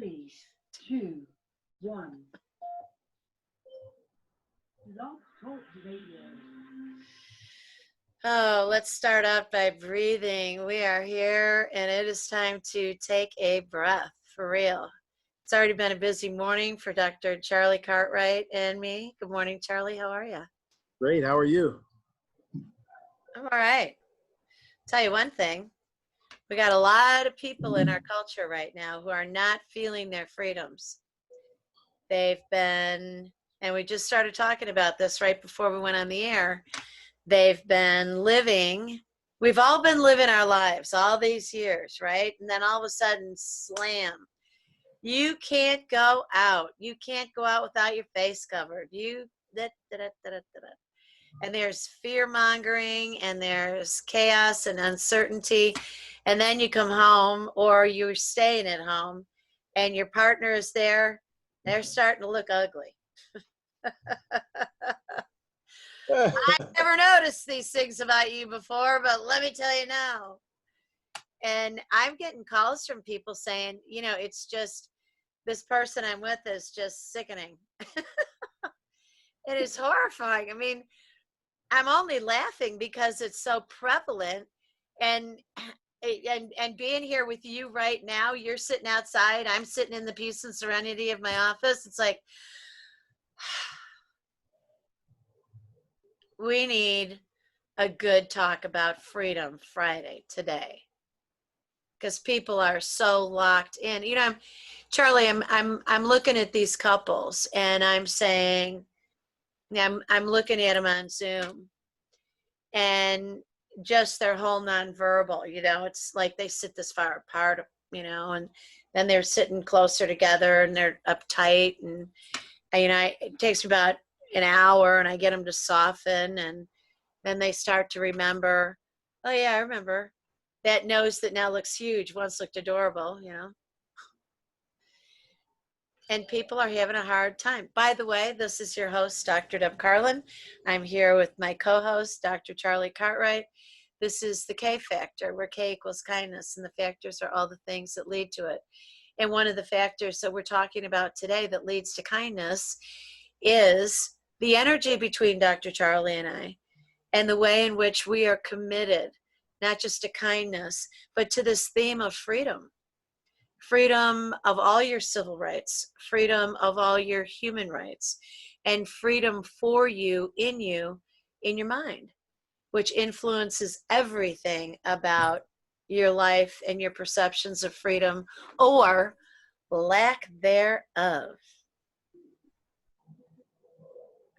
Three, two, one. Love Talk Radio. Oh, let's start out by breathing. We are here and it is time to take a breath for real. It's already been a busy morning for Dr. Charlie Cartwright and me. Good morning, Charlie. How are you? Great. How are you? I'm all right. Tell you one thing. We got a lot of people in our culture right now who are not feeling their freedoms. They've been, and we just started talking about this right before we went on the air. They've been living, we've all been living our lives all these years, right? And then all of a sudden, slam. You can't go out. You can't go out without your face covered. And there's fear mongering and there's chaos and uncertainty. And then you come home or you're staying at home and your partner is there. They're starting to look ugly. I've never noticed these things about you before, but let me tell you now. And I'm getting calls from people saying, you know, it's just this person I'm with is just sickening. It is horrifying. I mean, I'm only laughing because it's so prevalent. And being here with you right now, you're sitting outside, I'm sitting in the peace and serenity of my office. It's like, we need a good talk about Freedom Friday today, because people are so locked in. You know, Charlie, I'm looking at these couples and I'm saying, I'm looking at them on Zoom, and just their whole nonverbal. You know, it's like they sit this far apart, you know, and then they're sitting closer together and they're uptight, and you know, it takes me about an hour and I get them to soften, and then they start to remember, oh yeah, I remember that nose that now looks huge once looked adorable, you know. And people are having a hard time. By the way, this is your host, Dr. Deb Carlin. I'm here with my co-host, Dr. Charlie Cartwright. This is the K factor, where K equals kindness, and the factors are all the things that lead to it. And one of the factors that we're talking about today that leads to kindness is the energy between Dr. Charlie and I, and the way in which we are committed, not just to kindness, but to this theme of freedom. Freedom of all your civil rights, freedom of all your human rights, and freedom for you, in your mind, which influences everything about your life and your perceptions of freedom or lack thereof.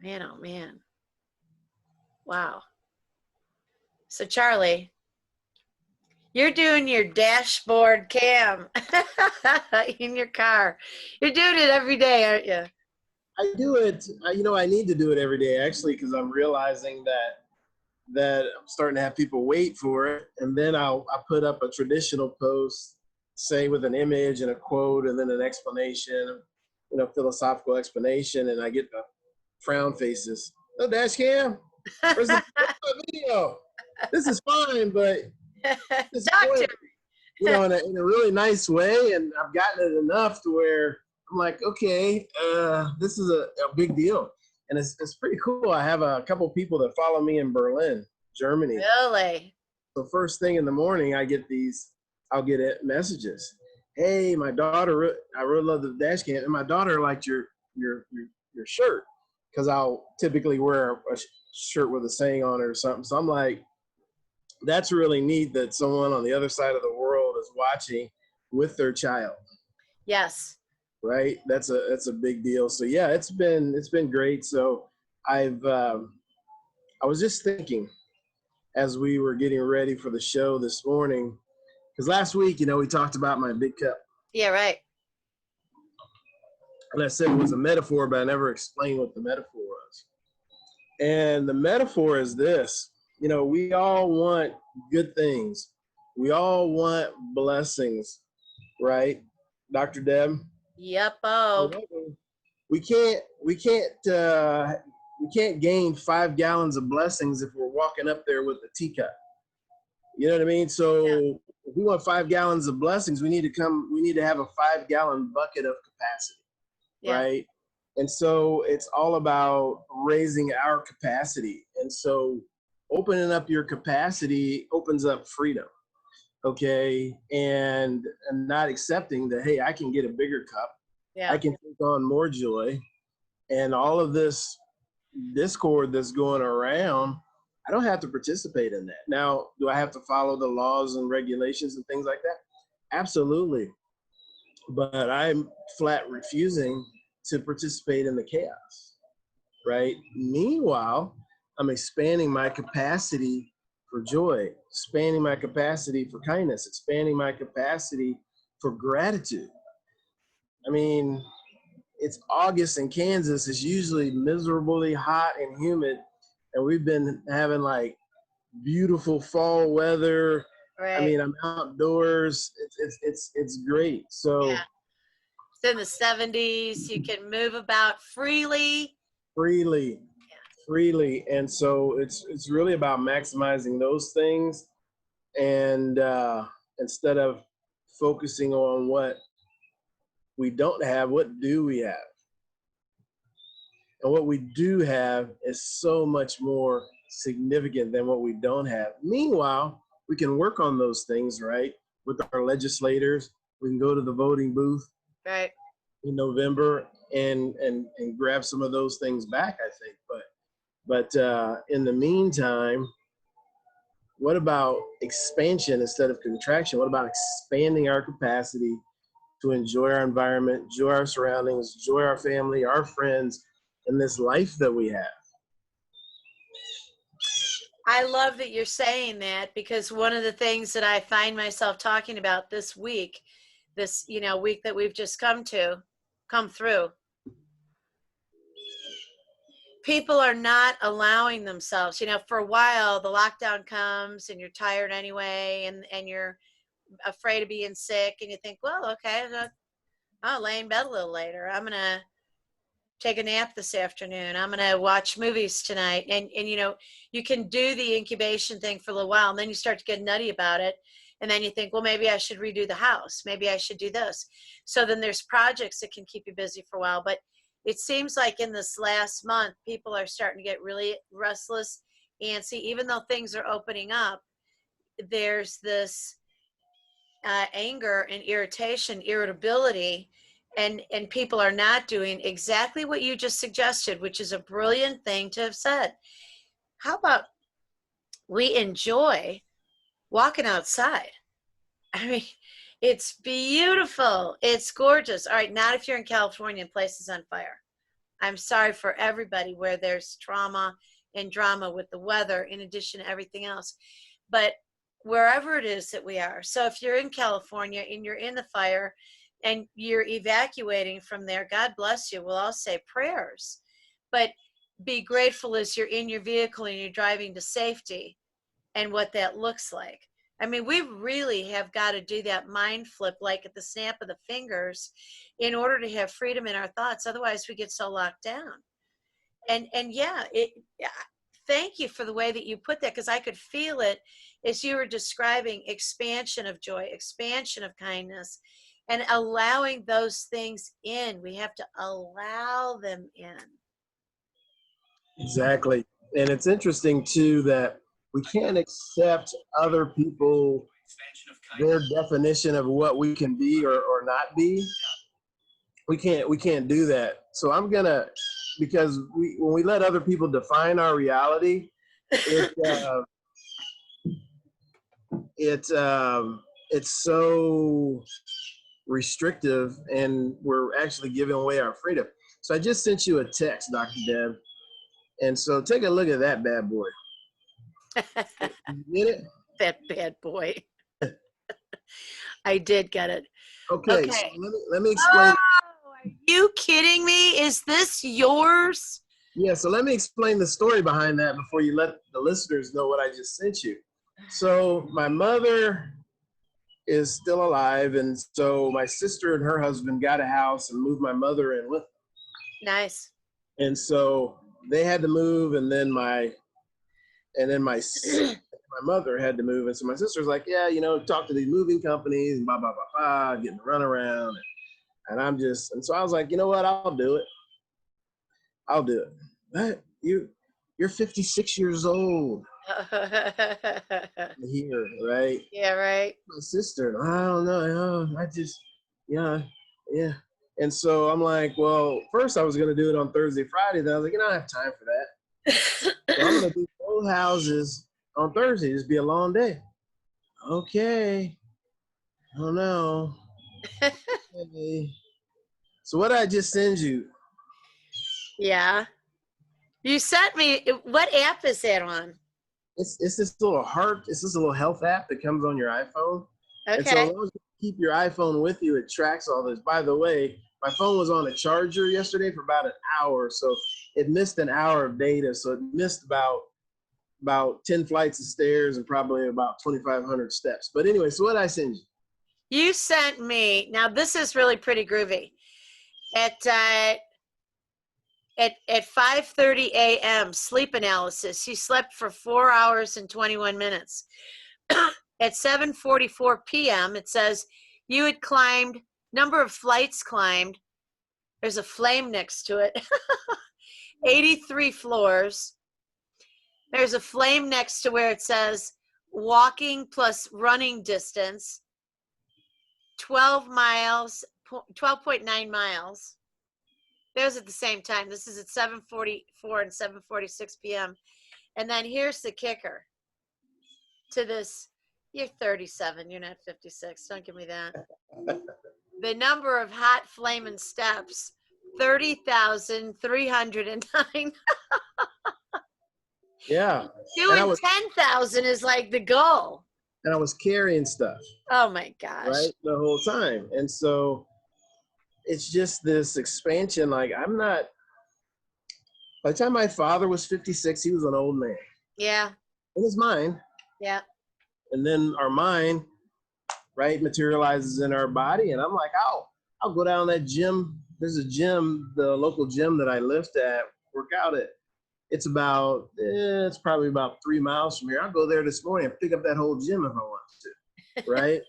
Man, oh man. Wow. So Charlie, you're doing your dashboard cam in your car. You're doing it every day, aren't you? I do it. You know, I need to do it every day, actually, because I'm realizing that I'm starting to have people wait for it. And then I'll put up a traditional post, say with an image and a quote and then an explanation, you know, philosophical explanation, and I get the frown faces. No dash cam? Where's the video? This is fine, but this Doctor. you know, in a really nice way, and I've gotten it enough to where I'm like, okay, this is a big deal, and it's pretty cool. I have a couple people that follow me in Berlin, Germany. Really? So first thing in the morning, I'll get messages. Hey, my daughter, I really love the dash cam, and my daughter liked your shirt, because I'll typically wear a shirt with a saying on it or something. So I'm like, that's really neat that someone on the other side of the world is watching with their child. Yes. Right. That's a big deal. So yeah, it's been great. So I was just thinking as we were getting ready for the show this morning, because last week, you know, we talked about my big cup. Yeah, right. And I said it was a metaphor, but I never explained what the metaphor was. And the metaphor is this. You know, we all want good things. We all want blessings, right, Dr. Deb? Yep. Oh. We can't gain 5 gallons of blessings if we're walking up there with a teacup. You know what I mean? So if we want 5 gallons of blessings, we need to have a 5-gallon bucket of capacity, Yeah. right? And so it's all about raising our capacity. And so opening up your capacity opens up freedom, okay? And not accepting that, hey, I can get a bigger cup. Yeah. I can take on more joy. And all of this discord that's going around, I don't have to participate in that. Now, do I have to follow the laws and regulations and things like that? Absolutely. But I'm flat refusing to participate in the chaos, right? Meanwhile, I'm expanding my capacity for joy, expanding my capacity for kindness, expanding my capacity for gratitude. I mean, it's August in Kansas. It's usually miserably hot and humid. And we've been having like beautiful fall weather. Right. I mean, I'm outdoors. It's great. So Yeah. It's in the 70s. You can move about freely. freely. And so it's really about maximizing those things, and instead of focusing on what we don't have, what do we have? And what we do have is so much more significant than what we don't have. Meanwhile, we can work on those things, right? With our legislators, we can go to the voting booth Right. in November and grab some of those things back, I think. But in the meantime, what about expansion instead of contraction? What about expanding our capacity to enjoy our environment, enjoy our surroundings, enjoy our family, our friends, and this life that we have? I love that you're saying that, because one of the things that I find myself talking about this week, this week that we've just come through, people are not allowing themselves, for a while the lockdown comes and you're tired anyway, and you're afraid of being sick, and you think, well, okay, I'll lay in bed a little later. I'm going to take a nap this afternoon. I'm going to watch movies tonight. And you can do the incubation thing for a little while, and then you start to get nutty about it. And then you think, well, maybe I should redo the house. Maybe I should do this. So then there's projects that can keep you busy for a while. But it seems like in this last month, people are starting to get really restless, antsy. Even though things are opening up, there's this anger and irritation, irritability, and people are not doing exactly what you just suggested, which is a brilliant thing to have said. How about we enjoy walking outside? I mean, it's beautiful. It's gorgeous. All right, not if you're in California and places on fire. I'm sorry for everybody where there's trauma and drama with the weather in addition to everything else. But wherever it is that we are. So if you're in California and you're in the fire and you're evacuating from there, God bless you. We'll all say prayers. But be grateful as you're in your vehicle and you're driving to safety and what that looks like. I mean, we really have got to do that mind flip, like at the snap of the fingers, in order to have freedom in our thoughts. Otherwise, we get so locked down. And yeah, thank you for the way that you put that, because I could feel it as you were describing expansion of joy, expansion of kindness, and allowing those things in. We have to allow them in. Exactly. And it's interesting, too, that we can't accept other people, their definition of what we can be or not be. We can't do that. So I'm going to, because when we let other people define our reality, it's so restrictive, and we're actually giving away our freedom. So I just sent you a text, Dr. Deb. And so take a look at that bad boy. You get it? That bad boy. I did get it. Okay. So let me explain. Oh, are you kidding me? Is this yours? Yeah, so let me explain the story behind that before you let the listeners know what I just sent you. So my mother is still alive, and so my sister and her husband got a house and moved my mother in with them. Nice. And so they had to move, and then my my mother had to move. And so my sister's like, yeah, you know, talk to these moving companies and blah, blah, blah, blah, getting the runaround. And and so I was like, you know what? I'll do it. I'll do it. What? You're 56 years old here, right? Yeah, right. My sister, I don't know. I just, yeah, yeah. And so I'm like, well, first I was going to do it on Thursday, Friday. Then I was like, you know, I don't have time for that. So I'm going to do both houses on Thursday. Just be a long day. Okay. I don't know. Okay. So what did I just send you? Yeah. You sent me, what app is that on? It's this little heart. It's this little health app that comes on your iPhone. And so as Okay. long as you keep your iPhone with you, it tracks all this. By the way, my phone was on a charger yesterday for about an hour, so it missed an hour of data. So it missed about 10 flights of stairs and probably about 2,500 steps. But anyway, so what did I send you? You sent me, now this is really pretty groovy. At 5:30 a.m. sleep analysis. You slept for 4 hours and 21 minutes. At 7:44 p.m. it says you had climbed, number of flights climbed. There's a flame next to it. 83 floors. There's a flame next to where it says walking plus running distance. 12 miles, 12.9 miles. Those at the same time. This is at 7:44 and 7:46 p.m. And then here's the kicker to this. You're 37. You're not 56. Don't give me that. The number of hot flaming steps, 30,309. Yeah. Doing 10,000 is like the goal. And I was carrying stuff, Oh my gosh. right, the whole time. And so it's just this expansion. Like by the time my father was 56, he was an old man. Yeah. In his mind. Yeah. And then our mind, right, materializes in our body. And I'm like, I'll go down that gym. There's a gym, the local gym that I lift at, work out at. It's probably about 3 miles from here. I'll go there this morning and pick up that whole gym if I want to, right?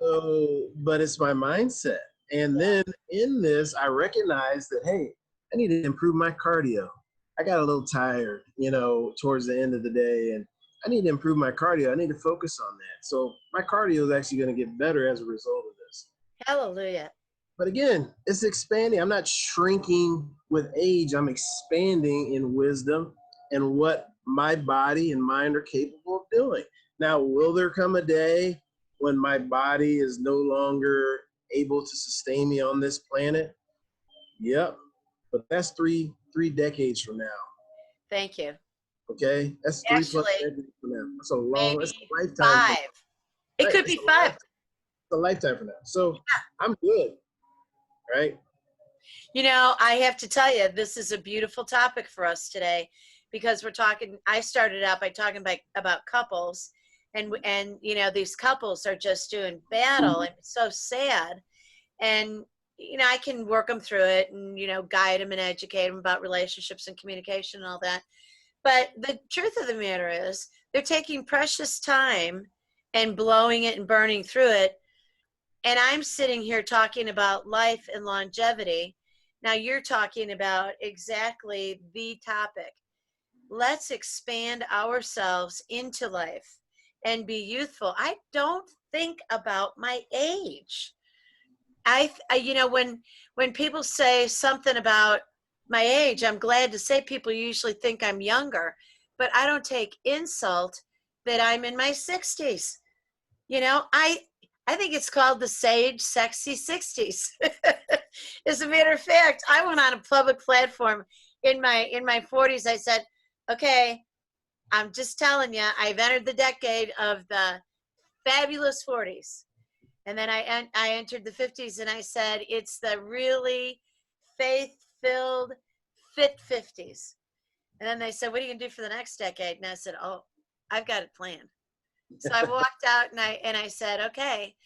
So, but it's my mindset. And then in this, I recognize that, hey, I need to improve my cardio. I got a little tired, towards the end of the day, and I need to improve my cardio. I need to focus on that. So my cardio is actually going to get better as a result of this. Hallelujah. But again, it's expanding. I'm not shrinking with age. I'm expanding in wisdom and what my body and mind are capable of doing. Now, will there come a day when my body is no longer able to sustain me on this planet? Yep. But that's three decades from now. Thank you. Okay? That's 3+ Actually, decades from now. That's a long, that's a maybe lifetime. 5. It could be 5. It's a lifetime from now. So I'm good. Right? I have to tell you, this is a beautiful topic for us today because I started out by talking about couples and these couples are just doing battle and it's so sad. And, I can work them through it and, guide them and educate them about relationships and communication and all that. But the truth of the matter is they're taking precious time and blowing it and burning through it. And I'm sitting here talking about life and longevity. Now you're talking about exactly the topic. Let's expand ourselves into life and be youthful. I don't think about my age. When people say something about my age, I'm glad to say people usually think I'm younger, but I don't take insult that I'm in my 60s. I think it's called the sage, sexy 60s. As a matter of fact, I went on a public platform in my 40s. I said, okay, I'm just telling you, I've entered the decade of the fabulous 40s. And then I entered the 50s and I said, it's the really faith-filled, fit 50s. And then they said, what are you going to do for the next decade? And I said, oh, I've got it planned. So I walked out and I said, okay,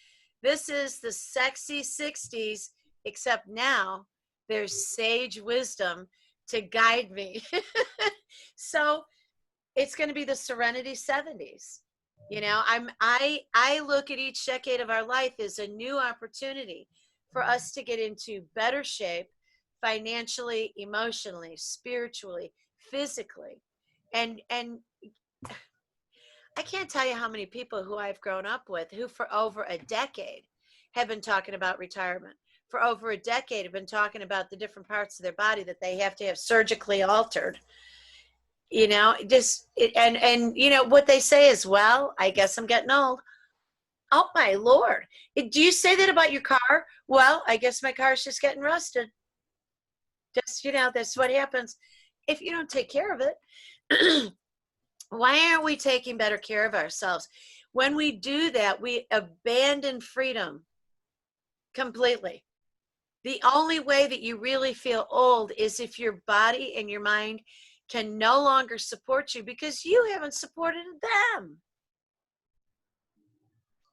this is the sexy 60s, except now there's sage wisdom to guide me. So it's going to be the Serenity 70s. You know, I look at each decade of our life as a new opportunity for us to get into better shape financially, emotionally, spiritually, physically. And I can't tell you how many people who I've grown up with who for over a decade have been talking about retirement. For over a decade have been talking about the different parts of their body that they have to have surgically altered. You know, and you know what they say is, well, I guess I'm getting old. Oh my Lord. Do you say that about your car? Well, I guess my car's just getting rusted. Just, you know, that's what happens if you don't take care of it. Why aren't we taking better care of ourselves? When we do that, we abandon freedom completely. The only way that you really feel old is if your body and your mind can no longer support you because you haven't supported them.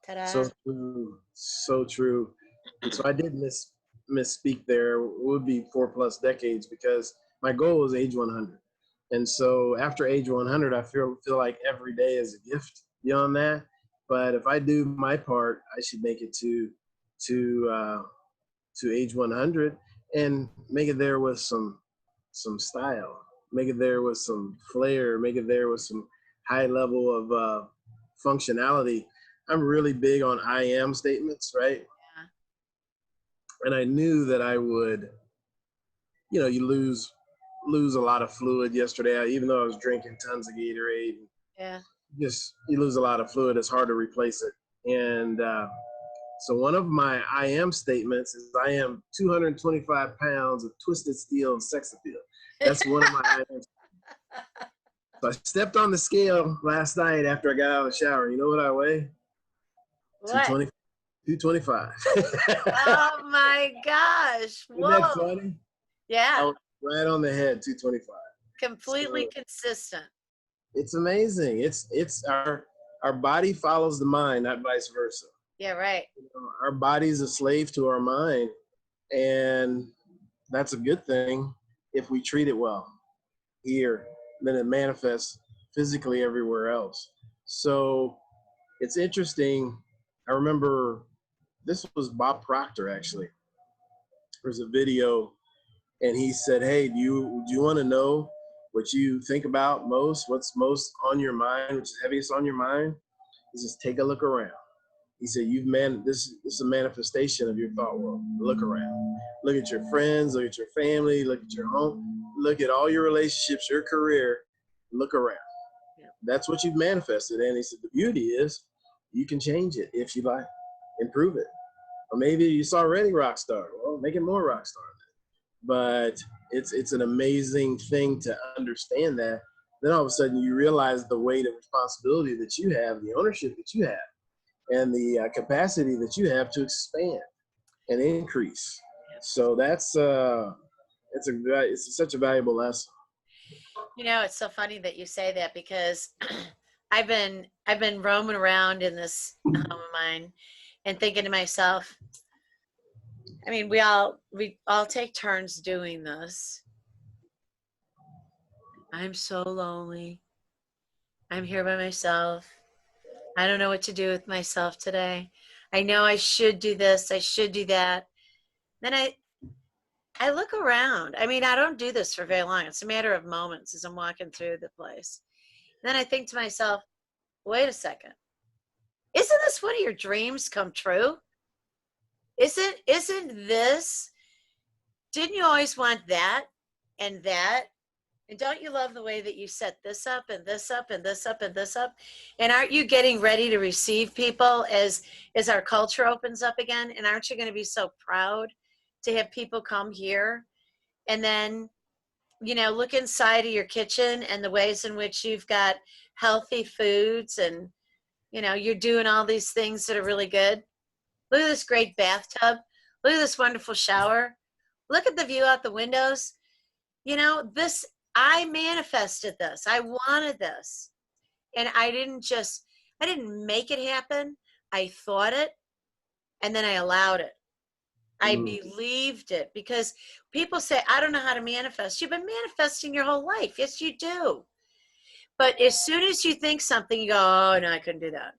Ta-da. So true. So true. And so I did misspeak there. It would be 4+ decades because my goal is age 100. And so after age 100, I feel like every day is a gift beyond that. But if I do my part, I should make it to age 100 and make it there with some style, make it there with some flair, make it there with some high level of functionality. I'm really big on I am statements, right? Yeah. And I knew that I would, you know, you lose a lot of fluid yesterday, even though I was drinking tons of Gatorade. Yeah. Just you lose a lot of fluid. It's hard to replace it. And so one of my I am statements is I am 225 pounds of twisted steel and sex appeal. That's one of my I am. So I stepped on the scale last night after I got out of the shower. You know what I weigh? What? 225. Oh my gosh. Isn't that Whoa. funny? Yeah. I was right on the head, 225. Completely So consistent. it's amazing. It's our body follows the mind, not vice versa. Yeah, right. You know, our body's a slave to our mind, and that's a good thing if we treat it well here. Then it manifests physically everywhere else. So it's interesting. I remember this was Bob Proctor actually. There's a video, and he said, "Hey, do you want to know what you think about most? What's most on your mind? What's heaviest on your mind?" He says, "Take a look around." He said, this is a manifestation of your thought world. Look around. Look at your friends, look at your family, look at your home, look at all your relationships, your career. Look around. Yeah. That's what you've manifested. And he said, the beauty is you can change it if you like, improve it. Or maybe it's already rock star. Well, make it more rock star. But it's an amazing thing to understand that. Then all of a sudden you realize the weight of responsibility that you have, the ownership that you have, and the capacity that you have to expand and increase. So that's it's such a valuable lesson. You know, it's so funny that you say that because I've been roaming around in this home of mine and thinking to myself, I mean, we all take turns doing this. I'm so lonely. I'm here by myself. I don't know what to do with myself today. I know I should do this. I should do that. Then I look around. I mean, I don't do this for very long. It's a matter of moments as I'm walking through the place. And then I think to myself, wait a second. Isn't this one of your dreams come true? Isn't this? Didn't you always want that and that? And don't you love the way that you set this up and this up and this up and this up? And aren't you getting ready to receive people as our culture opens up again? And aren't you going to be so proud to have people come here? And then, you know, look inside of your kitchen and the ways in which you've got healthy foods and, you know, you're doing all these things that are really good. Look at this great bathtub. Look at this wonderful shower. Look at the view out the windows. You know, I manifested this. I wanted this. And I didn't make it happen. I thought it, and then I allowed it. I believed it, because people say, I don't know how to manifest. You've been manifesting your whole life. Yes, you do. But as soon as you think something, you go, oh no, I couldn't do that.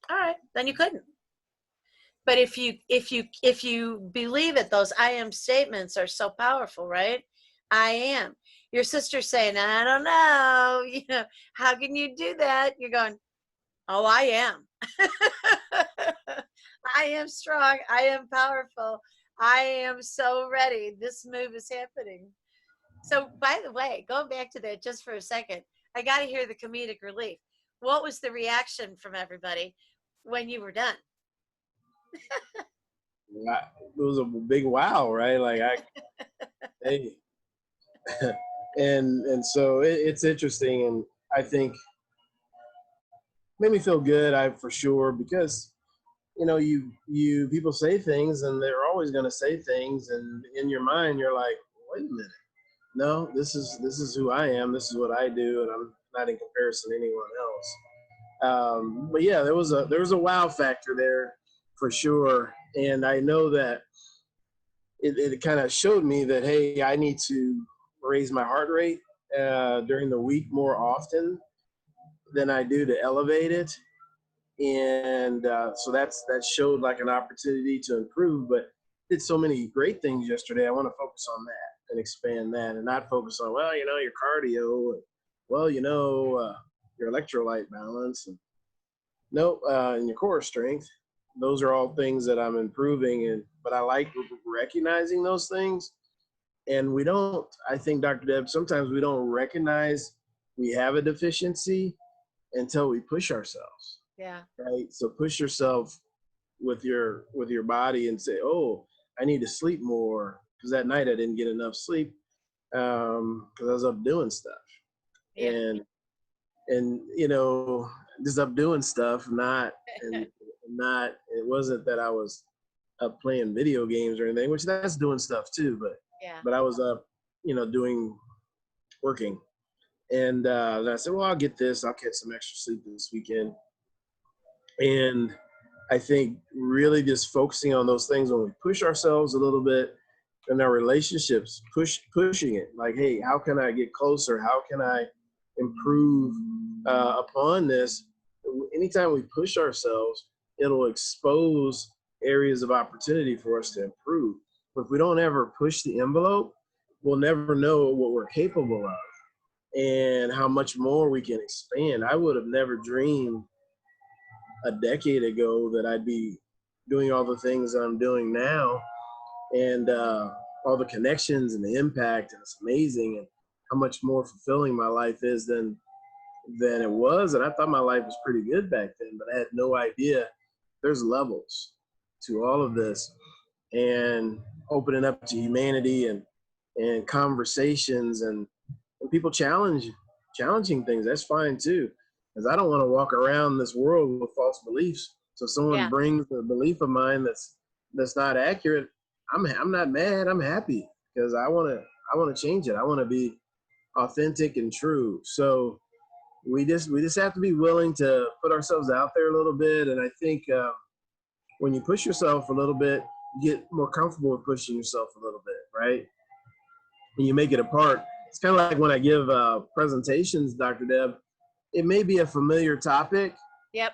All right, then you couldn't. But if you believe it, those I am statements are so powerful, right? I am. Your sister's saying, I don't know, how can you do that? You're going, oh, I am. I am strong. I am powerful. I am so ready. This move is happening. So, by the way, going back to that just for a second, I got to hear the comedic relief. What was the reaction from everybody when you were done? It was a big wow, right? Like hey, and so it's interesting, and I think made me feel good. For sure, because you people say things, and they're always going to say things, and in your mind, you're like, wait a minute, no, this is who I am. This is what I do, and I'm not in comparison to anyone else. But yeah, there was a wow factor there for sure, and I know that it kind of showed me that, hey, I need to raise my heart rate during the week more often than I do to elevate it, and so that showed like an opportunity to improve. But did so many great things yesterday. I want to focus on that and expand that, and not focus on your cardio, and your electrolyte balance, and and your core strength. Those are all things that I'm improving, but I like recognizing those things. And I think, Dr. Deb, sometimes we don't recognize we have a deficiency until we push ourselves. Yeah. Right. So push yourself with your body and say, oh, I need to sleep more, because that night I didn't get enough sleep because I was up doing stuff. Yeah. And just up doing stuff, it wasn't that I was up playing video games or anything, which that's doing stuff too, but I was up, working. And I said, well, I'll get this. I'll get some extra sleep this weekend. And I think really just focusing on those things when we push ourselves a little bit in our relationships, pushing it like, hey, how can I get closer? How can I improve upon this? Anytime we push ourselves, it'll expose areas of opportunity for us to improve. But if we don't ever push the envelope, we'll never know what we're capable of and how much more we can expand. I would have never dreamed a decade ago that I'd be doing all the things that I'm doing now, and all the connections and the impact, and it's amazing, and how much more fulfilling my life is than it was. And I thought my life was pretty good back then, but I had no idea there's levels to all of this, and opening up to humanity and conversations and people challenging things. That's fine too, because I don't want to walk around this world with false beliefs. So someone brings a belief of mine that's not accurate, I'm not mad. I'm happy, because I want to change it. I want to be authentic and true. So we just have to be willing to put ourselves out there a little bit. And I think when you push yourself a little bit, you get more comfortable with pushing yourself a little bit, right? And you make it a part. It's kind of like when I give presentations, Dr. Deb. It may be a familiar topic,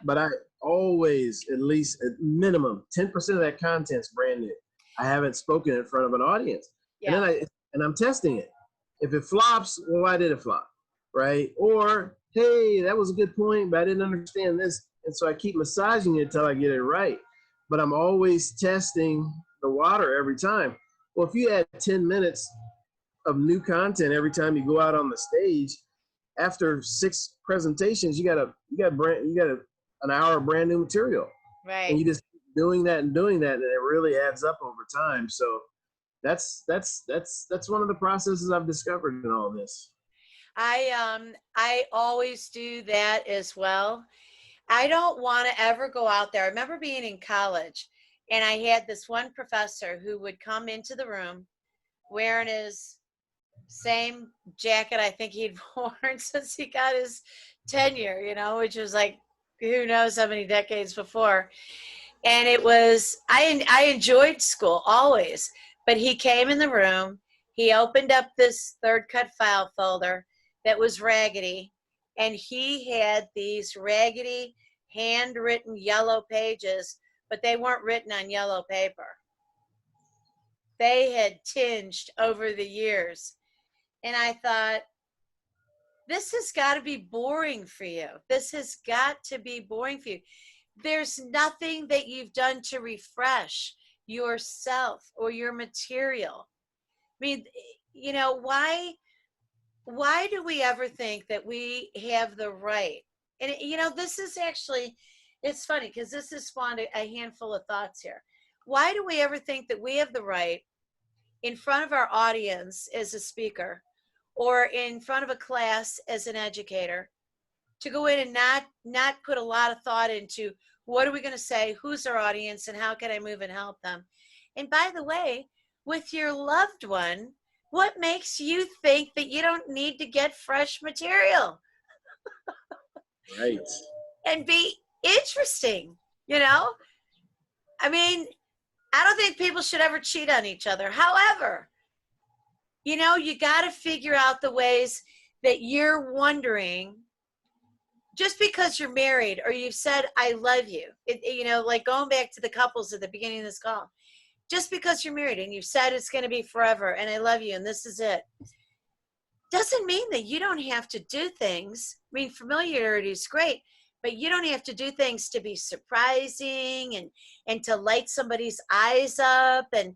but I always, at least at minimum, 10% of that content's brand new. I haven't spoken in front of an audience. And then I'm testing it. If it flops, well, why did it flop? Right? Or, hey, that was a good point, but I didn't understand this. And so I keep massaging it until I get it right. But I'm always testing the water every time. Well, if you add 10 minutes of new content every time you go out on the stage, after 6 presentations, you got an hour of brand new material. Right. And you just keep doing that, and it really adds up over time. So that's one of the processes I've discovered in all this. I always do that as well. I don't want to ever go out there. I remember being in college, and I had this one professor who would come into the room wearing his same jacket I think he'd worn since he got his tenure, which was like, who knows how many decades before. And it was, I enjoyed school always, but he came in the room, he opened up this third cut file folder that was raggedy, and he had these raggedy handwritten yellow pages, but they weren't written on yellow paper. They had tinged over the years. And I thought, this has got to be boring for you. This has got to be boring for you. There's nothing that you've done to refresh yourself or your material. I mean, you know, why do we ever think that we have the right? And, you know, this is actually, it's funny because this has spawned a handful of thoughts here. Why do we ever think that we have the right in front of our audience as a speaker or in front of a class as an educator to go in and not put a lot of thought into what are we going to say, who's our audience, and how can I move and help them? And by the way, with your loved one, what makes you think that you don't need to get fresh material? Right. And be interesting, you know? I mean, I don't think people should ever cheat on each other. However, you know, you got to figure out the ways that you're wondering, just because you're married or you've said, I love you, you know, like going back to the couples at the beginning of this call, just because you're married and you've said it's going to be forever and I love you and this is it, doesn't mean that you don't have to do things. I mean, familiarity is great, but you don't have to do things to be surprising and to light somebody's eyes up and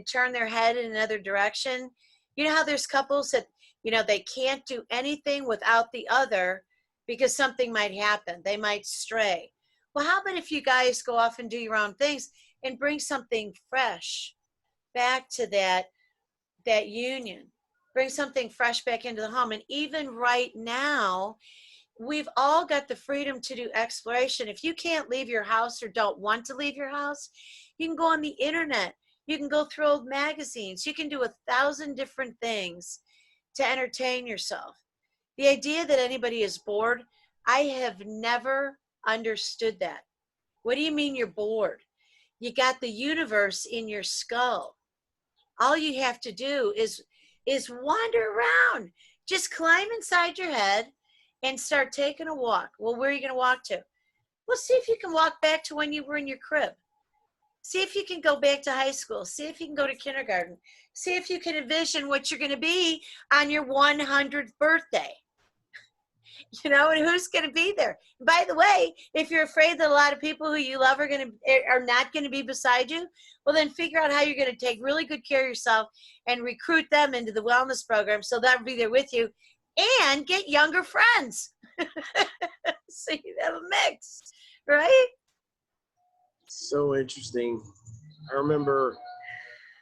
turn their head in another direction. You know how there's couples that, you know, they can't do anything without the other because something might happen. They might stray. Well, how about if you guys go off and do your own things and bring something fresh back to that union? Bring something fresh back into the home. And even right now, we've all got the freedom to do exploration. If you can't leave your house or don't want to leave your house, you can go on the internet. You can go through old magazines. You can do 1,000 different things to entertain yourself. The idea that anybody is bored, I have never understood that. What do you mean you're bored? You got the universe in your skull. All you have to do is wander around. Just climb inside your head and start taking a walk. Well, where are you going to walk to? Well, see if you can walk back to when you were in your crib. See if you can go back to high school. See if you can go to kindergarten. See if you can envision what you're going to be on your 100th birthday. You know, and who's going to be there? By the way, if you're afraid that a lot of people who you love are not going to be beside you, well, then figure out how you're going to take really good care of yourself and recruit them into the wellness program so they'll be there with you, and get younger friends. So you have a mix, right? So interesting. I remember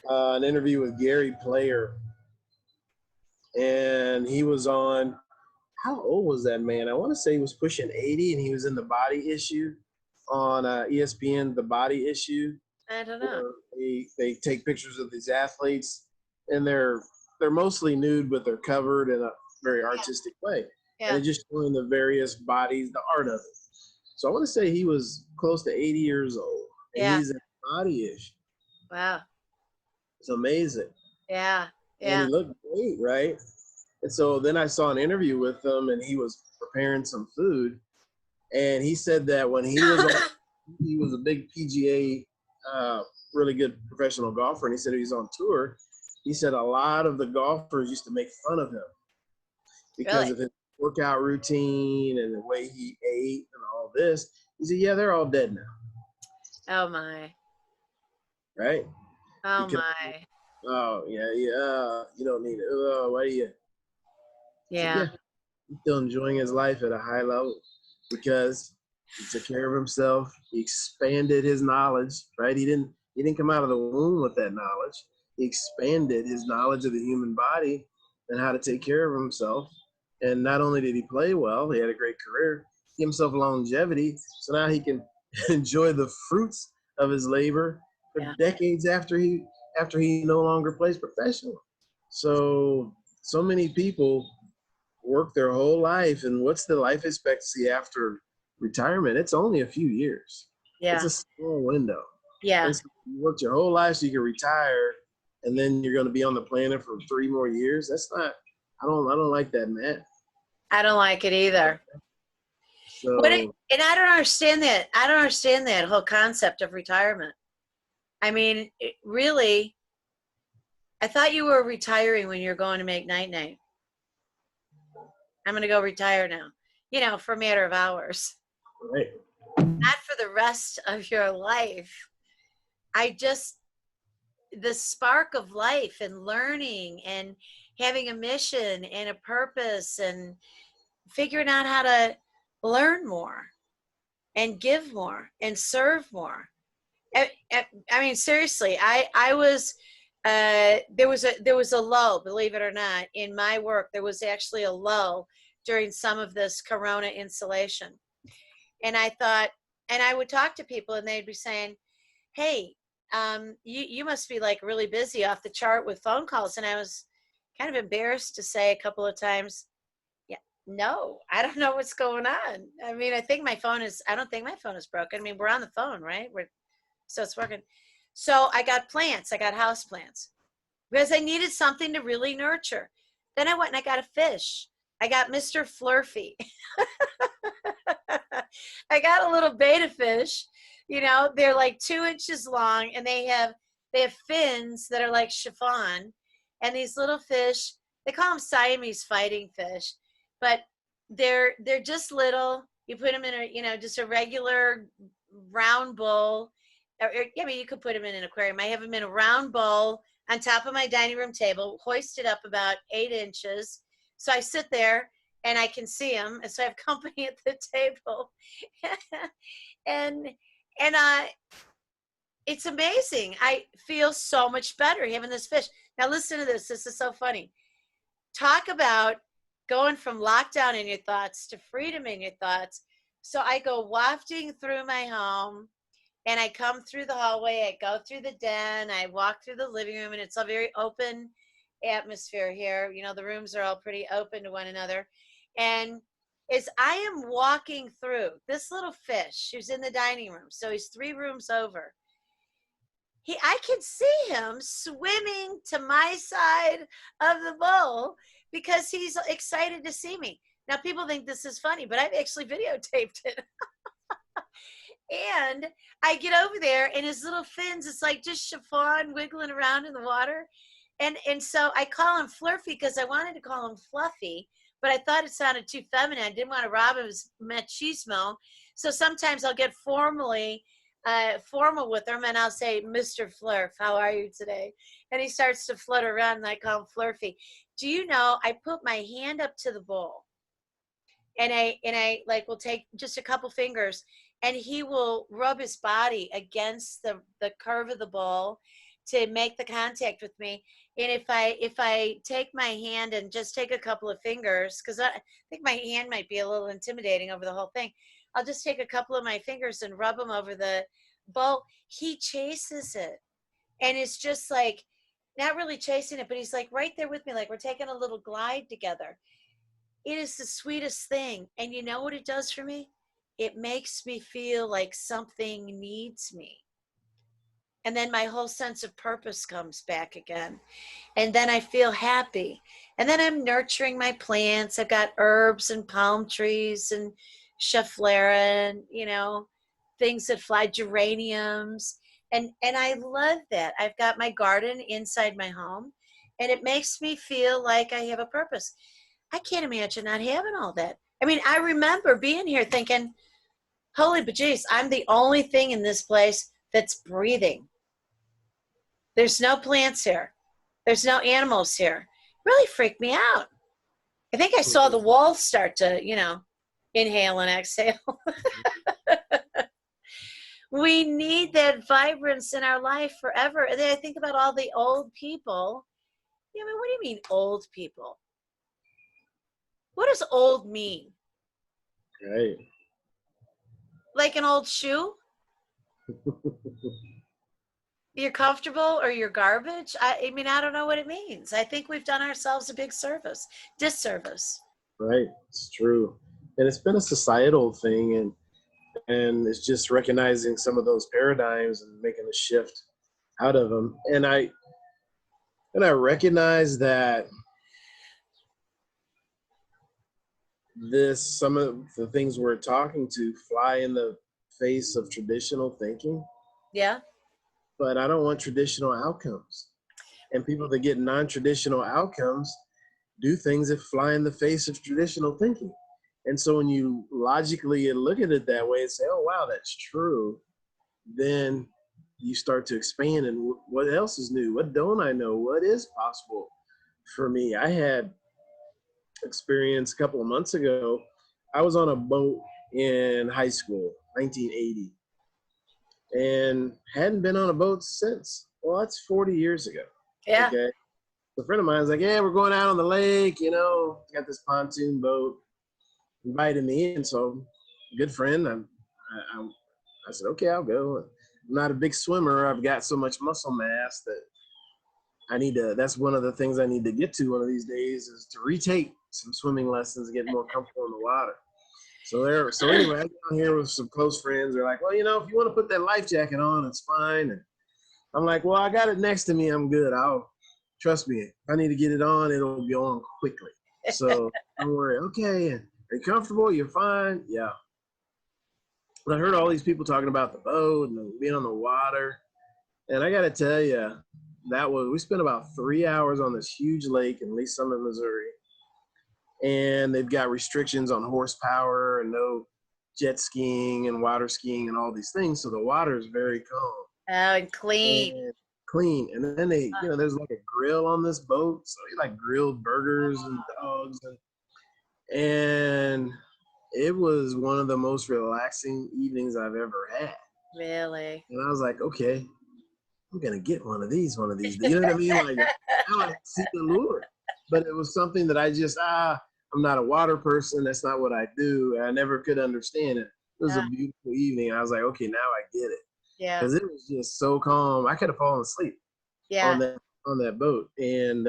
an interview with Gary Player, and he was on, how old was that man? I want to say he was pushing 80, and he was in The Body Issue on ESPN, The Body Issue. I don't know. They take pictures of these athletes, and they're mostly nude, but they're covered in a very artistic way. Yeah. And they're just showing the various bodies, the art of it. So I want to say he was close to 80 years old. And Yeah. he's in Body Issue. Wow. It's amazing. Yeah. And Yeah. he looked great, right? And so then I saw an interview with him, and he was preparing some food. And he said that when he was a big PGA, really good professional golfer, and he said he was on tour. He said a lot of the golfers used to make fun of him because Really? of his workout routine and the way he ate and all this. He said, yeah, they're all dead now. Oh my. Right? Oh Because, my. oh, yeah, you don't need it. Oh, why do you? Yeah. He's still enjoying his life at a high level because he took care of himself. He expanded his knowledge, right? He didn't come out of the womb with that knowledge. He expanded his knowledge of the human body and how to take care of himself. And not only did he play well, he had a great career, he gave himself longevity. So now he can enjoy the fruits of his labor for decades after he no longer plays professional. So many people work their whole life, and what's the life expectancy after retirement? It's only a few years. Yeah. It's a small window. Yeah. And so you worked your whole life so you can retire, and then you're going to be on the planet for 3 more years. That's not. I don't like that, man. I don't like it either. So And I don't understand that. I don't understand that whole concept of retirement. I mean, really, I thought you were retiring when you're going to make night-night. I'm going to go retire now, for a matter of hours, right. not for the rest of your life. The spark of life and learning and having a mission and a purpose and figuring out how to learn more and give more and serve more. I mean, seriously, I was, there was a lull, believe it or not, in my work. There was actually a lull during some of this Corona insulation. And I thought, and I would talk to people and they'd be saying, hey, you must be like really busy off the chart with phone calls. And I was kind of embarrassed to say a couple of times, yeah, no, I don't know what's going on. I mean, I don't think my phone is broken. I mean, we're on the phone, right? So it's working. So I got plants. I got house plants because I needed something to really nurture. Then I went and I got a fish. I got Mr. Flurfy. I got a little betta fish. They're like 2 inches long and they have fins that are like chiffon. And these little fish, they call them Siamese fighting fish, but they're just little. You put them in just a regular round bowl. I mean, you could put them in an aquarium. I have them in a round bowl on top of my dining room table, hoisted up about 8 inches. So I sit there and I can see them. And so I have company at the table. and it's amazing. I feel so much better having this fish. Now listen to this. This is so funny. Talk about going from lockdown in your thoughts to freedom in your thoughts. So I go wafting through my home and I come through the hallway. I go through the den. I walk through the living room and it's a very open atmosphere here. The rooms are all pretty open to one another. And as I am walking through, this little fish who's in the dining room, so he's 3 rooms over, I can see him swimming to my side of the bowl because he's excited to see me. Now, people think this is funny, but I've actually videotaped it. And I get over there and his little fins, it's like just chiffon wiggling around in the water. And so I call him Flurfy because I wanted to call him Fluffy, but I thought it sounded too feminine. I didn't want to rob his machismo. So sometimes I'll get formal with him and I'll say, Mr. Flurf, how are you today? And he starts to flutter around and I call him Flurfy. Do you know, I put my hand up to the bowl and I like will take just a couple fingers and he will rub his body against the curve of the bowl to make the contact with me. And if I take my hand and just take a couple of fingers, because I think my hand might be a little intimidating over the whole thing, I'll just take a couple of my fingers and rub them over the bowl. He chases it. And it's just like, not really chasing it, but he's like right there with me, like we're taking a little glide together. It is the sweetest thing. And you know what it does for me? It makes me feel like something needs me. And then my whole sense of purpose comes back again. And then I feel happy. And then I'm nurturing my plants. I've got herbs and palm trees and schefflera and, things that fly, geraniums. And I love that. I've got my garden inside my home. And it makes me feel like I have a purpose. I can't imagine not having all that. I mean, I remember being here thinking, holy bejeez, I'm the only thing in this place that's breathing. There's no plants here. There's no animals here. Really freaked me out. I think I saw the walls start to, inhale and exhale. We need that vibrance in our life forever. And then I think about all the old people. I mean, what do you mean old people? What does old mean? Right. Like an old shoe? You're comfortable or you're garbage? I mean, I don't know what it means. I think we've done ourselves a big disservice. Right. It's true. And it's been a societal thing and it's just recognizing some of those paradigms and making a shift out of them. And I recognize that some of the things we're talking to fly in the face of traditional thinking, Yeah. but I don't want traditional outcomes. And people that get non-traditional outcomes do things that fly in the face of traditional thinking. And so when you logically look at it that way and say, oh, wow, that's true, then you start to expand and what else is new? What don't I know? What is possible for me? I had experience a couple of months ago. I was on a boat in high school, 1980, and hadn't been on a boat since. Well, that's 40 years ago. Yeah. Okay. A friend of mine was like, yeah, we're going out on the lake, got this pontoon boat, invited me in. So good friend. I said, okay, I'll go. I'm not a big swimmer. I've got so much muscle mass that that's one of the things I need to get to one of these days is to retake some swimming lessons and get more comfortable in the water. So anyway, I got on here with some close friends. They're like, well, if you want to put that life jacket on, it's fine. And I'm like, well, I got it next to me. I'm good. Trust me. If I need to get it on, it'll be on quickly. So don't worry. Okay. Are you comfortable? You're fine. Yeah. I heard all these people talking about the boat and being on the water. And I got to tell you, we spent about 3 hours on this huge lake in Lee Summit, Missouri. And they've got restrictions on horsepower and no jet skiing and water skiing and all these things. So the water is very calm. Oh, and clean. And clean. And then there's like a grill on this boat. So you like grilled burgers and dogs. And it was one of the most relaxing evenings I've ever had. Really? And I was like, okay, I'm going to get one of these days. You know what I mean? Like, now I see the lure. But it was something that I just, I'm not a water person. That's not what I do. I never could understand it. It was a beautiful evening. I was like, okay, now I get it. Yeah. Because it was just so calm. I could have fallen asleep on that boat. And,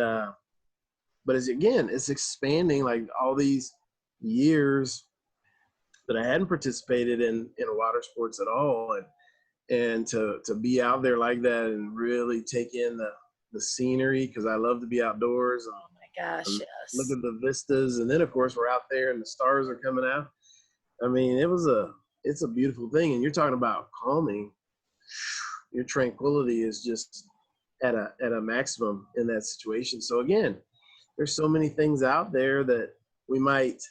but it's expanding like all these years that I hadn't participated in water sports at all. And to be out there like that and really take in the scenery, because I love to be outdoors. And, oh my gosh, yes. Look at the vistas. And then of course we're out there and the stars are coming out. I mean, it's a beautiful thing. And you're talking about calming. Your tranquility is just at a maximum in that situation. So again, there's so many things out there that we might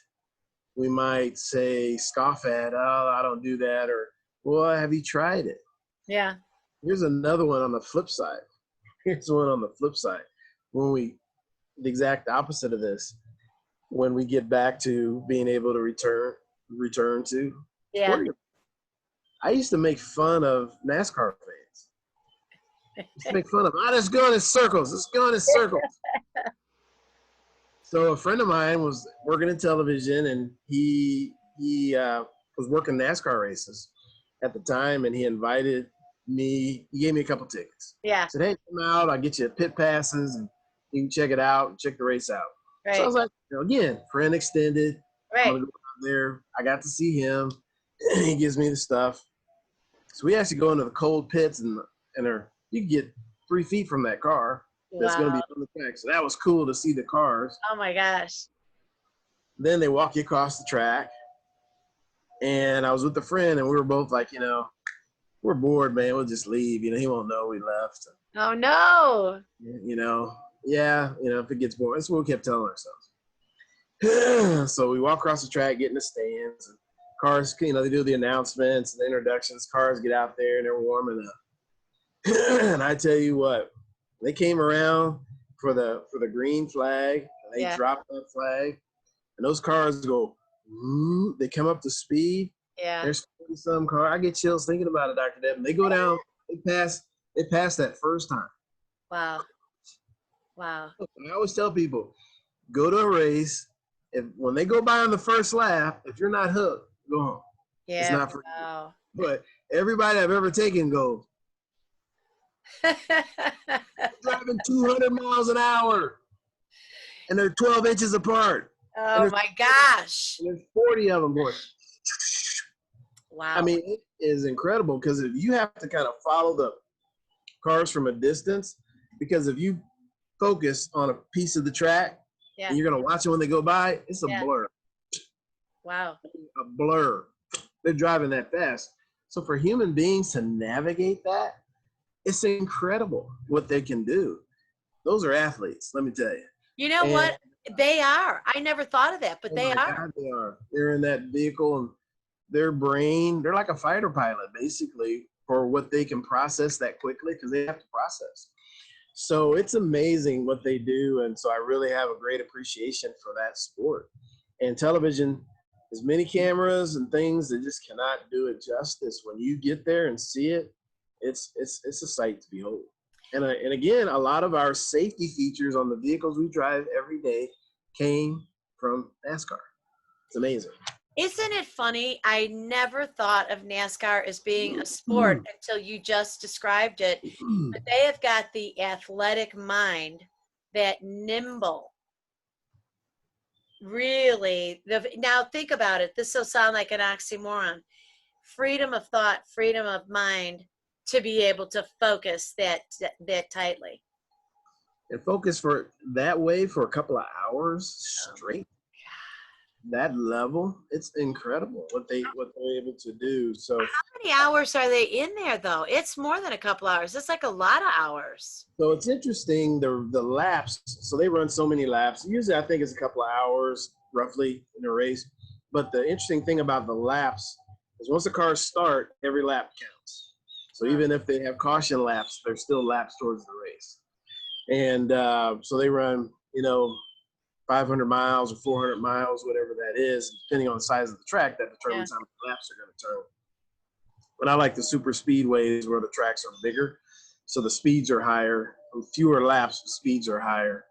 say scoff at, oh, I don't do that, or, well, have you tried it? Yeah. Here's another one on the flip side. The exact opposite of this, when we get back to being able to return to sporting. I used to make fun of NASCAR fans. Make fun of them. Let's go in circles. So a friend of mine was working in television, and he was working NASCAR races at the time, and he invited me. He gave me a couple tickets. Yeah. Said, hey, come out. I'll get you pit passes, and you can check it out, check the race out. Right. So I was like, again, friend extended. Right. I'm gonna go out there. I got to see him. He gives me the stuff. So we actually go into the cold pits, and you can get 3 feet from that car. That's going to be on the track. So that was cool to see the cars. Oh my gosh. Then they walk you across the track. And I was with a friend, and we were both like, we're bored, man. We'll just leave. He won't know we left. Oh no. If it gets boring. That's what we kept telling ourselves. So we walk across the track, get in the stands, and cars, they do the announcements and the introductions. Cars get out there, and they're warming up. And I tell you what, they came around for the green flag. And they dropped that flag, and those cars go. Ooh, they come up to speed. Yeah. There's some car. I get chills thinking about it, Dr. Deb. And they go down. They pass that first time. Wow. I always tell people, go to a race. When they go by on the first lap, if you're not hooked, go home. Yeah. It's not for you. But everybody I've ever taken goes. Driving 200 miles an hour, and they're 12 inches apart. Oh my gosh! And there's 40 of them going. Wow. I mean, it is incredible because you have to kind of follow the cars from a distance, because if you focus on a piece of the track and you're gonna watch it when they go by, it's a blur. Wow. a blur. They're driving that fast. So for human beings to navigate that, it's incredible what they can do. Those are athletes, let me tell you. You know And what? They are. I never thought of that, but oh they my are. God, they are. They're in that vehicle, and their brain, they're like a fighter pilot, basically, for what they can process that quickly because they have to process. So it's amazing what they do. And so I really have a great appreciation for that sport. And television, as many cameras and things that just cannot do it justice. When you get there and see it, it's a sight to behold. And again, a lot of our safety features on the vehicles we drive every day came from NASCAR. It's amazing. Isn't it funny? I never thought of NASCAR as being a sport until you just described it. But they have got the athletic mind, that nimble. Really, now think about it. This will sound like an oxymoron. Freedom of thought, freedom of mind to be able to focus that tightly. And focus for that way for a couple of hours straight. That level, it's incredible what they're able to do. So how many hours are they in there though? It's more than a couple hours. It's like a lot of hours. So it's interesting, the laps. So they run so many laps. Usually I think it's a couple of hours roughly in a race. But the interesting thing about the laps is once the cars start, every lap counts. So even if they have caution laps, there's still laps towards the race. And so they run, 500 miles or 400 miles, whatever that is, depending on the size of the track, that determines how many laps are going to turn. But I like the super speedways where the tracks are bigger, so the speeds are higher. Fewer laps, the speeds are higher.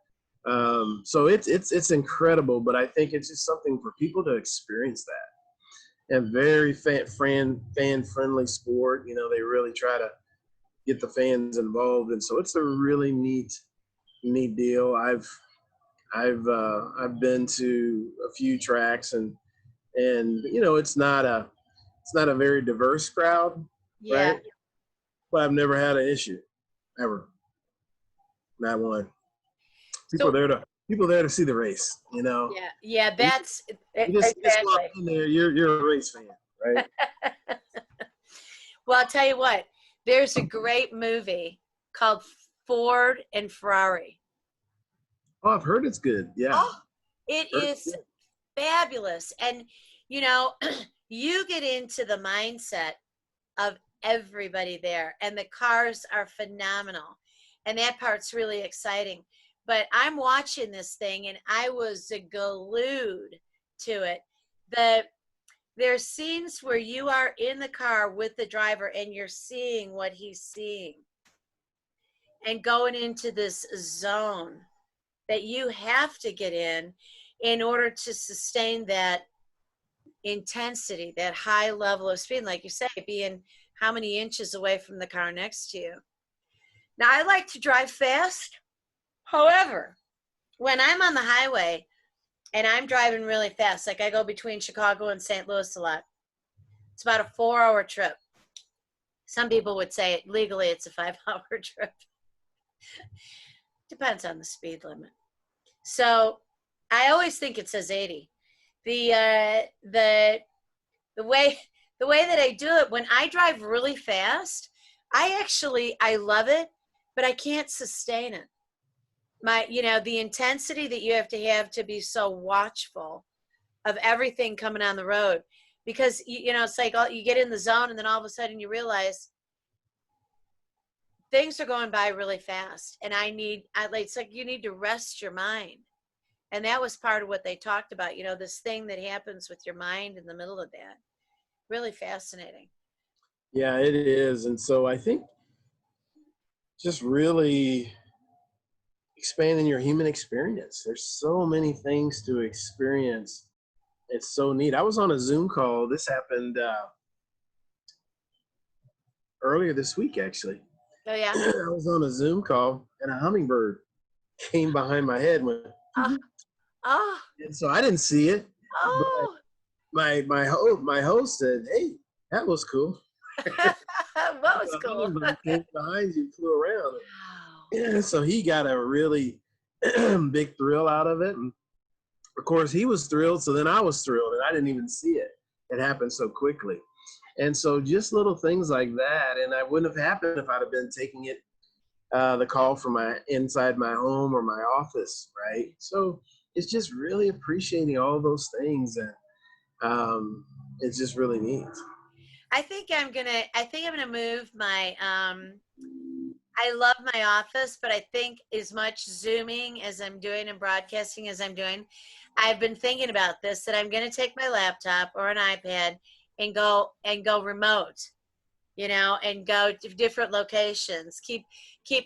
So it's incredible, but I think it's just something for people to experience that. And very fan-friendly sport. They really try to get the fans involved, and so it's a really neat deal. I've been to a few tracks, and it's not a very diverse crowd, Yeah. right? But I've never had an issue, ever, not one. People there to see the race, Yeah, that's You just walk exactly. in there, you're a race fan, right? Well, I'll tell you what, there's a great movie called Ford and Ferrari. Oh, I've heard it's good. Yeah. Oh, it is fabulous. And, you get into the mindset of everybody there, and the cars are phenomenal. And that part's really exciting. But I'm watching this thing, and I was glued to it. There's scenes where you are in the car with the driver, and you're seeing what he's seeing, and going into this zone that you have to get in order to sustain that intensity, that high level of speed. Like you say, being how many inches away from the car next to you. Now, I like to drive fast. However, when I'm on the highway and I'm driving really fast, like I go between Chicago and St. Louis a lot, it's about a 4-hour trip. Some people would say legally it's a 5-hour trip. Depends on the speed limit. So I always think it says 80. The way that I do it, when I drive really fast, I love it, but I can't sustain it. The intensity that you have to be so watchful of everything coming on the road, because it's like you get in the zone, and then all of a sudden you realize things are going by really fast, and it's like you need to rest your mind. And that was part of what they talked about, this thing that happens with your mind in the middle of that. Really fascinating. Yeah, it is. And so I think just really expanding your human experience. There's so many things to experience. It's so neat. I was on a Zoom call. This happened earlier this week, actually. Oh, yeah? I was on a Zoom call, and a hummingbird came behind my head. Oh. And so I didn't see it. Oh. But my host said, "Hey, that was cool." What was cool? Hummingbird came behind you, flew around. Wow. Yeah, so he got a really big thrill out of it. And of course, he was thrilled. So then I was thrilled, and I didn't even see it. It happened so quickly. And so just little things like that. And I wouldn't have happened if I'd have been taking it, the call from inside my home or my office, right? So it's just really appreciating all those things. And it's just really neat. I think I'm gonna move my I love my office, but I think as much Zooming as I'm doing and broadcasting as I'm doing, I've been thinking about this, that I'm gonna take my laptop or an iPad and go remote, and go to different locations. Keep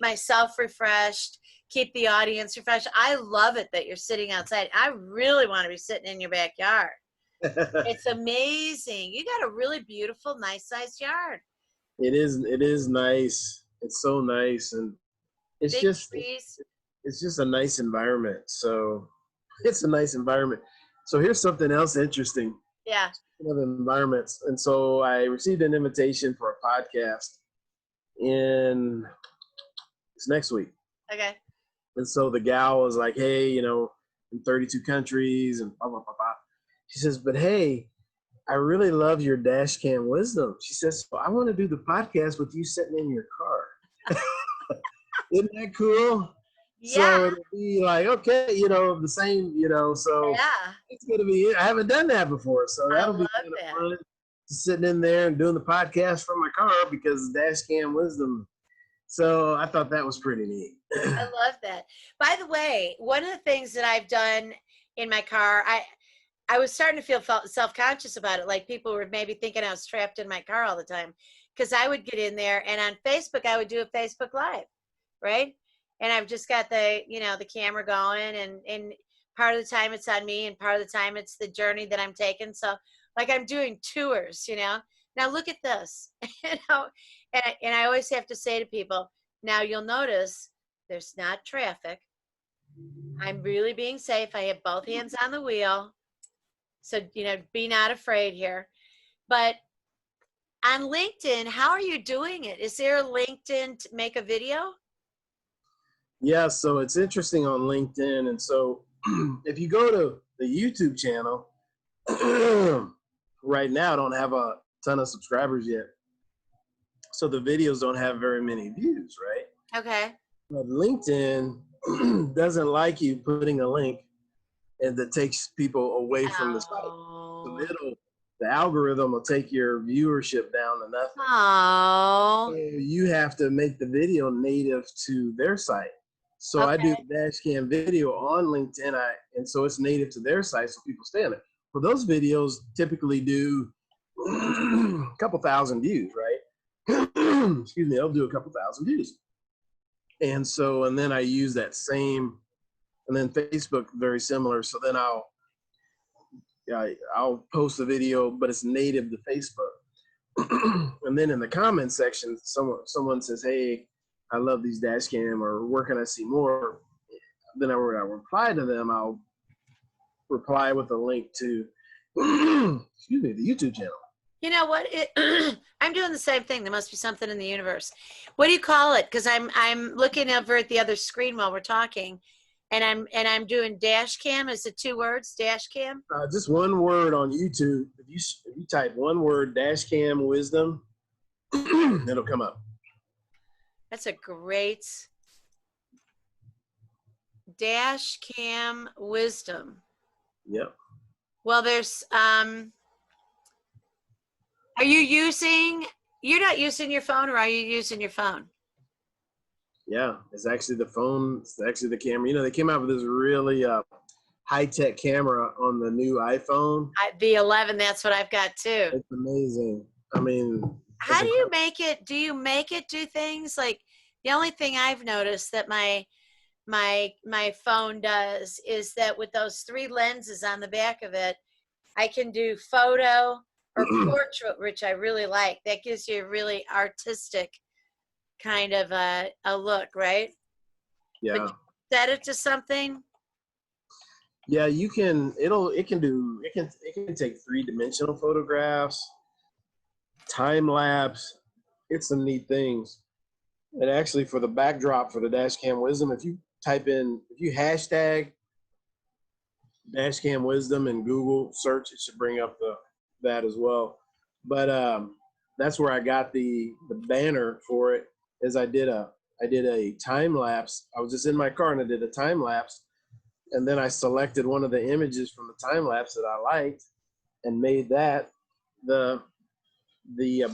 myself refreshed, keep the audience refreshed. I love it that you're sitting outside. I really want to be sitting in your backyard. It's amazing. You got a really beautiful, nice sized yard. It is nice. It's so nice. And it's Big just, trees. it's just a nice environment. So it's a nice environment. So here's something else interesting. Yeah. Of environments. And so I received an invitation for a podcast it's next week. Okay. And so the gal was like, hey, in 32 countries and blah, blah, blah, blah. She says, but hey, I really love your dash cam wisdom. She says, so I want to do the podcast with you sitting in your car. Isn't that cool? Yeah. So it'll be like, okay, the same, so Yeah. it's going to be, I haven't done that before. So I that'll be love kind of that. fun, sitting in there and doing the podcast from my car because dash cam wisdom. So I thought that was pretty neat. I love that. By the way, one of the things that I've done in my car, I was starting to feel self-conscious about it. Like people were maybe thinking I was trapped in my car all the time, because I would get in there and on Facebook, I would do a Facebook Live, right? And I've just got the camera going, and part of the time it's on me and part of the time it's the journey that I'm taking. So like I'm doing tours, now look at this, and I always have to say to people, now you'll notice there's not traffic. I'm really being safe. I have both hands on the wheel. So, be not afraid here. But on LinkedIn, how are you doing it? Is there a LinkedIn to make a video? Yeah, so it's interesting on LinkedIn. And so if you go to the YouTube channel, right now I don't have a ton of subscribers yet. So the videos don't have very many views, right? Okay. But LinkedIn doesn't like you putting a link and that takes people away from the site. Oh. So the algorithm will take your viewership down to nothing. Oh. So you have to make the video native to their site. So Okay. I do the dash cam video on LinkedIn, and so it's native to their site, so people stay on it. Well, those videos typically do a couple thousand views, right? Excuse me, they'll do a couple thousand views. And then I use that same, and then Facebook, very similar. So then I'll post a video, but it's native to Facebook. And then in the comment section, someone says, hey, I love these dash cam, or where can I see more? Then I reply to them. I'll reply with a link to, excuse me, the YouTube channel. You know what? I'm doing the same thing. There must be something in the universe. What do you call it? Because I'm looking over at the other screen while we're talking, and I'm doing dash cam. Is it 2 words? Dash cam? Just one word on YouTube. If you type one word, dash cam wisdom, it'll come up. That's a great dash cam wisdom. Yep. Well, there's you're not using your phone, or are you using your phone? Yeah, it's actually the phone. It's actually the camera. They came out with this really high-tech camera on the new iPhone. The 11, that's what I've got too. It's amazing. I mean, how do you make it? Do you make it do things? Like, the only thing I've noticed that my phone does is that with those 3 lenses on the back of it, I can do photo or portrait, which I really like. That gives you a really artistic kind of a look, right? Yeah. But you set it to something. Yeah, you can. It can take 3-dimensional photographs, time lapse. It's some neat things. And actually, for the backdrop for the dash cam wisdom, if you hashtag Dashcam Wisdom and Google search, it should bring up that as well. But that's where I got the banner for it. Is I did a time lapse. I was just in my car and I did a time lapse, and then I selected one of the images from the time lapse that I liked and made that the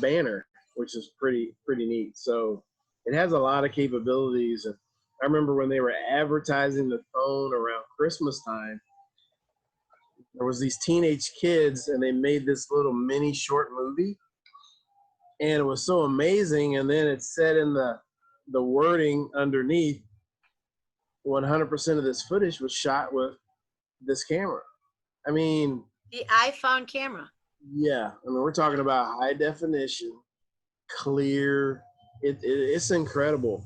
banner, which is pretty neat. So it has a lot of capabilities. And I remember when they were advertising the phone around Christmas time, there was these teenage kids and they made this little mini short movie, and it was so amazing. And then it said in the wording underneath, 100% of this footage was shot with this camera. I mean, The iPhone camera. yeah, I mean, we're talking about high definition, clear. It's incredible.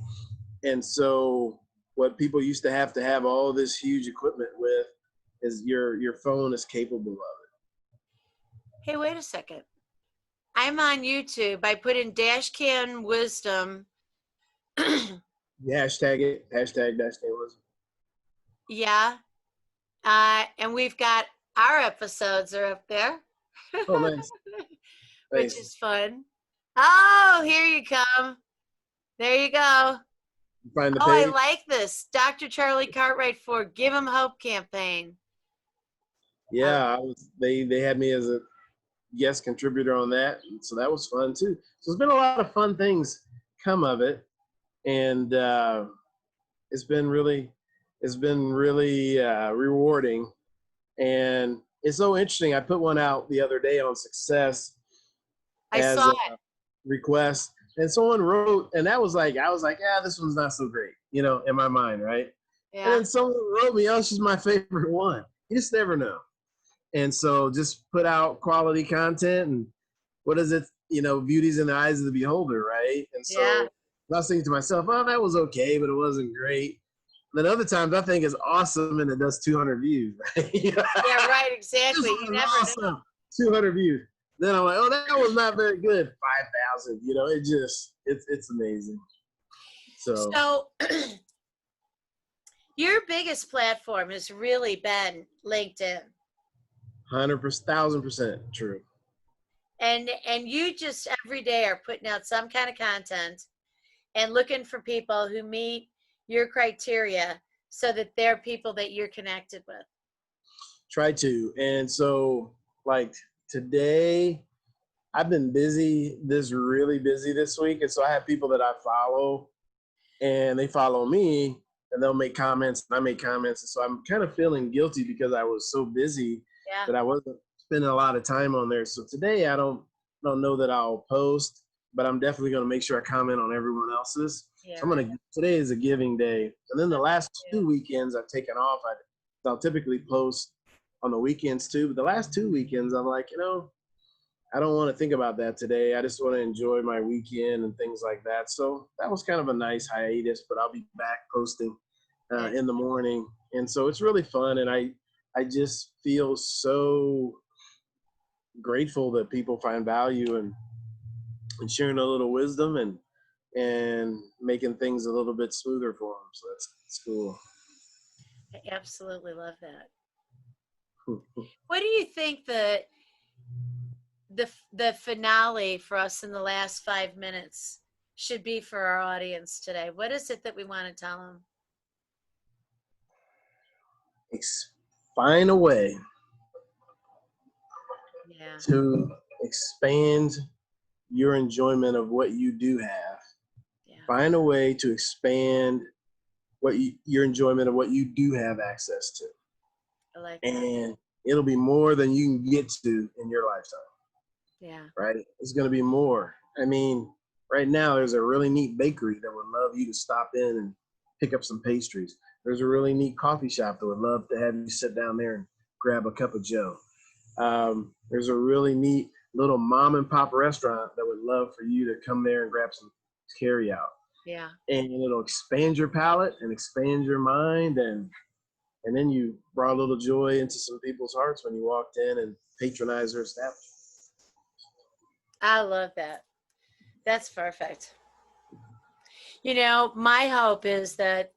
And so what people used to have all this huge equipment with is your phone is capable of it. Hey, wait a second. I'm on YouTube. I put in Dashcam Wisdom. Hashtag it, hashtag Dashcam Wisdom. Yeah. And we've got our episodes are up there. Oh, nice. Which Nice. is fun. Oh, here you come. There you go. Find the Oh, I page. like this. Dr. Charlie Cartwright for Give 'em Hope campaign. Yeah, they had me as a guest contributor on that, and so that was fun too. So there's been a lot of fun things come of it, and it's been really rewarding, and it's so interesting. I put one out the other day on success I as saw a it. request, and someone wrote, and that was like, I was like, yeah, this one's not so great, in my mind, right? And Yeah. then someone wrote me, oh, she's my favorite one. You just never know. And so just put out quality content, and what is it? Beauty's in the eyes of the beholder, right? And so Yeah. I was thinking to myself, oh, that was okay, but it wasn't great. And then other times I think it's awesome and it does 200 views, right? Yeah, right, exactly. This You was never awesome. know. 200 views. Then I'm like, oh, that was not very good. 5,000. It's amazing. So Your biggest platform has really been LinkedIn. 100%, 1,000% true. And you just every day are putting out some kind of content and looking for people who meet your criteria so that they're people that you're connected with. Try to. And so like today, I've been really busy this week. And so I have people that I follow and they follow me and they'll make comments and I make comments. And so I'm kind of feeling guilty because I was so busy Yeah. that I wasn't spending a lot of time on there. So today I don't know that I'll post, but I'm definitely going to make sure I comment on everyone else's. Yeah, So today is a giving day. And then the last 2 weekends I've taken off. I'll typically post on the weekends too, but the last 2 weekends I'm like, I don't want to think about that today. I just want to enjoy my weekend and things like that. So that was kind of a nice hiatus, but I'll be back posting in the morning. And so it's really fun. And I just feel so grateful that people find value in sharing a little wisdom and making things a little bit smoother for them. So that's cool. I absolutely love that. What do you think the finale for us in the last 5 minutes should be for our audience today? What is it that we want to tell them? Find a way Yeah. to expand your enjoyment of what you do have. Yeah. Find a way to expand your enjoyment of what you do have access to. I like that. And it'll be more than you can get to in your lifetime. Yeah. Right? It's going to be more. I mean, right now there's a really neat bakery that would love you to stop in and pick up some pastries. There's a really neat coffee shop that would love to have you sit down there and grab a cup of joe. There's a really neat little mom and pop restaurant that would love for you to come there and grab some carry out. Yeah. And it'll expand your palate and expand your mind, and then you brought a little joy into some people's hearts when you walked in and patronized their establishment. I love that. That's perfect. My hope is that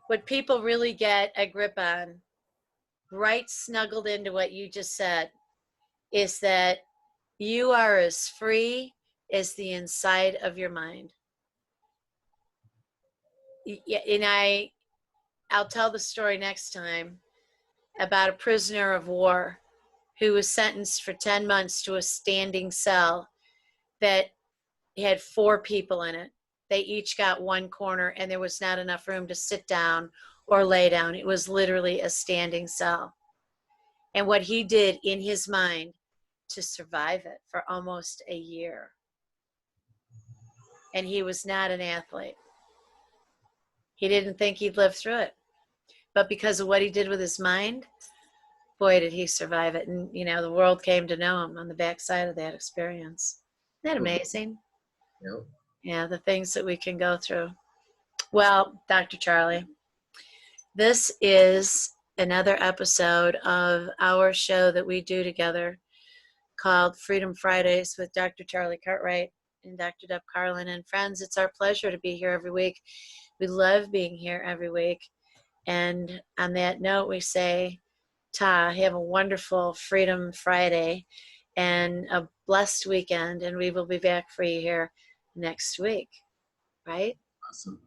what people really get a grip on, right snuggled into what you just said, is that you are as free as the inside of your mind. Yeah, and I'll tell the story next time about a prisoner of war who was sentenced for 10 months to a standing cell that had 4 people in it. They each got one corner, and there was not enough room to sit down or lay down. It was literally a standing cell. And what he did in his mind to survive it for almost a year. And he was not an athlete. He didn't think he'd live through it. But because of what he did with his mind, boy, did he survive it. And, you know, the world came to know him on the backside of that experience. Isn't that amazing? Yep. Yeah, the things that we can go through. Well, Dr. Charlie, this is another episode of our show that we do together called Freedom Fridays with Dr. Charlie Cartwright and Dr. Deb Carlin. And friends, it's our pleasure to be here every week. We love being here every week. And on that note, we say, have a wonderful Freedom Friday and a blessed weekend. And we will be back for you here next week. Right? Awesome.